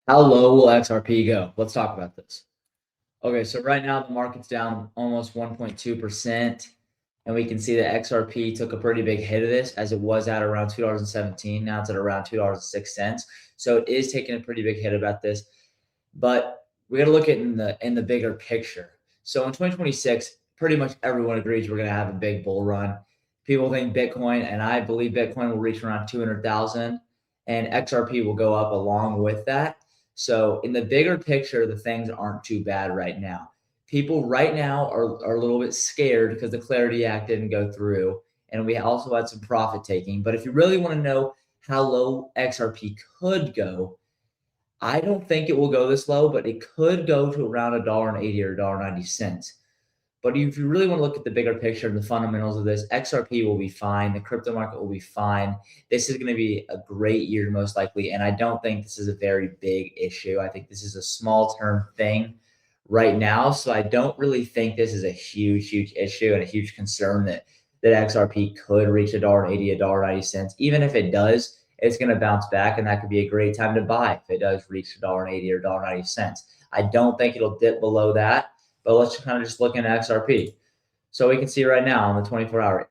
How low will XRP go? Let's talk about this. Okay, so right now the market's down almost 1.2%, and we can see that XRP took a pretty big hit of this as it was at around $2.17. Now it's at around $2.06. So it is taking a pretty big hit about this, but we got to look at in the bigger picture. So in 2026, pretty much everyone agrees we're going to have a big bull run. People think Bitcoin, and I believe Bitcoin will reach around 200,000, and XRP will go up along with that. So in the bigger picture, the things aren't too bad right now. People right now are a little bit scared because the Clarity Act didn't go through, and we also had some profit taking. But if you really want to know how low XRP could go, I don't think it will go this low, but it could go to around $1.80 or $1.90. But if you really want to look at the bigger picture and the fundamentals of this, XRP will be fine. The crypto market will be fine. This is going to be a great year, most likely. And I don't think this is a very big issue. I think this is a small term thing right now. So I don't really think this is a huge issue and a huge concern that XRP could reach $1.80, $1.90. Even if it does, it's going to bounce back, and that could be a great time to buy if it does reach $1.80 or $1.90. I don't think it'll dip below that. But let's kind of just look at XRP. So we can see right now on the 24-hour,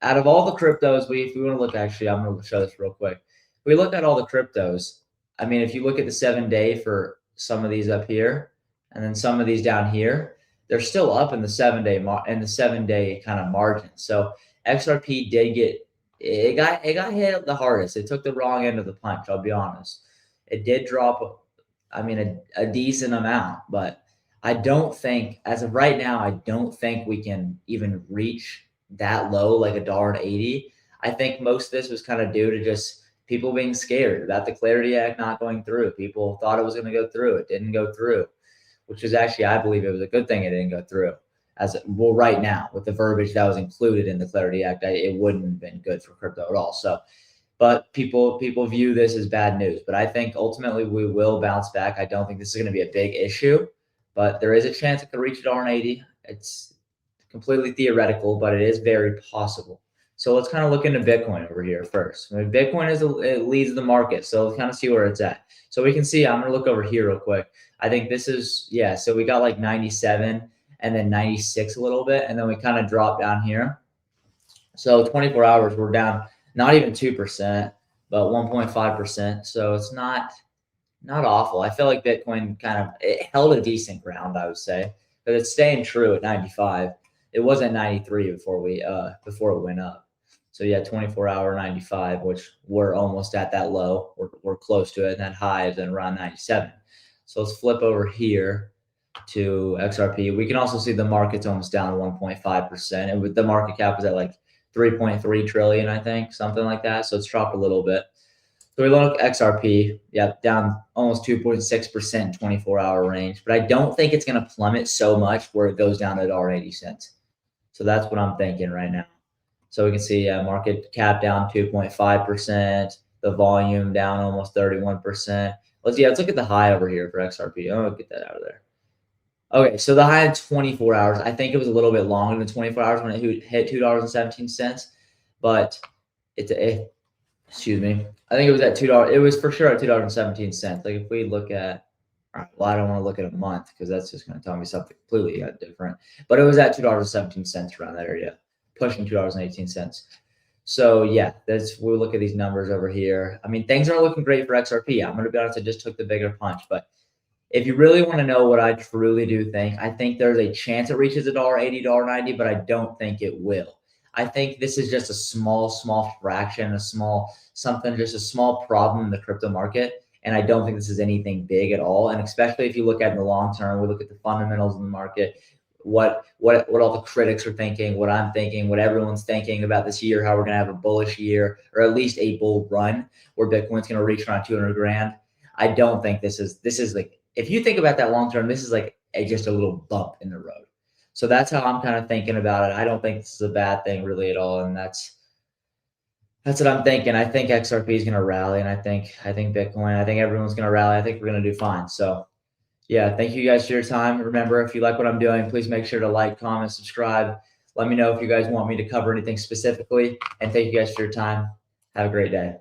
out of all the cryptos, if we want to look, actually, I'm going to show this real quick. If we look at all the cryptos, I mean, if you look at the 7-day for some of these up here, and then some of these down here, they're still up in the 7-day kind of margin. So XRP got hit the hardest. It took the wrong end of the punch. I'll be honest. It did drop, I mean, a decent amount, but I don't think, as of right now, I don't think we can even reach that low, like $1.80. I think most of this was kind of due to just people being scared about the Clarity Act not going through. People thought it was going to go through. It didn't go through, which is actually, I believe it was a good thing it didn't go through. Well, right now, with the verbiage that was included in the Clarity Act, it wouldn't have been good for crypto at all. So, but people view this as bad news. But I think ultimately we will bounce back. I don't think this is going to be a big issue, but there is a chance it could reach $1.80. It's completely theoretical, but it is very possible. So let's kind of look into Bitcoin over here first. I mean, Bitcoin it leads the market, so let's kind of see where it's at. So we can see, I'm going to look over here real quick. I think this is, yeah, so we got like 97 and then 96 a little bit, and then we kind of drop down here. So 24 hours, we're down not even 2%, but 1.5%. So it's not awful. I feel like Bitcoin it held a decent ground, I would say, but it's staying true at 95. It was at 93 before it went up. So yeah, 24-hour 95, which we're almost at that low. We're close to it, and that high is at around 97. So let's flip over here to XRP. We can also see the market's almost down 1.5%. And with the market cap was at like 3.3 trillion, I think, something like that. So it's dropped a little bit. So we look at XRP, yeah, down almost 2.6% 24-hour range. But I don't think it's going to plummet so much where it goes down to $1.80. So that's what I'm thinking right now. So we can see market cap down 2.5%, the volume down almost 31%. Let's look at the high over here for XRP. Oh, get that out of there. Okay, so the high in 24 hours, I think it was a little bit longer than 24 hours when it hit $2.17, but excuse me, I think it was at $2. It was for sure at $2.17. Like if we look at, well, I don't want to look at a month because that's just going to tell me something completely different. But it was at $2.17 around that area, pushing $2.18. So yeah, we'll look at these numbers over here. I mean, things aren't looking great for XRP. I'm going to be honest, I just took the bigger punch. But if you really want to know what I truly do think, I think there's a chance it reaches $1.80, $1.90, but I don't think it will. I think this is just a small fraction, just a small problem in the crypto market. And I don't think this is anything big at all. And especially if you look at in the long term, we look at the fundamentals in the market, what all the critics are thinking, what I'm thinking, what everyone's thinking about this year, how we're going to have a bullish year, or at least a bull run where Bitcoin's going to reach around 200 grand. I don't think this is like, if you think about that long term, this is like just a little bump in the road. So that's how I'm kind of thinking about it. I don't think this is a bad thing really at all. And that's what I'm thinking. I think XRP is going to rally, and I think Bitcoin, I think everyone's going to rally. I think we're going to do fine. So yeah, thank you guys for your time. Remember, if you like what I'm doing, please make sure to like, comment, subscribe. Let me know if you guys want me to cover anything specifically. And thank you guys for your time. Have a great day.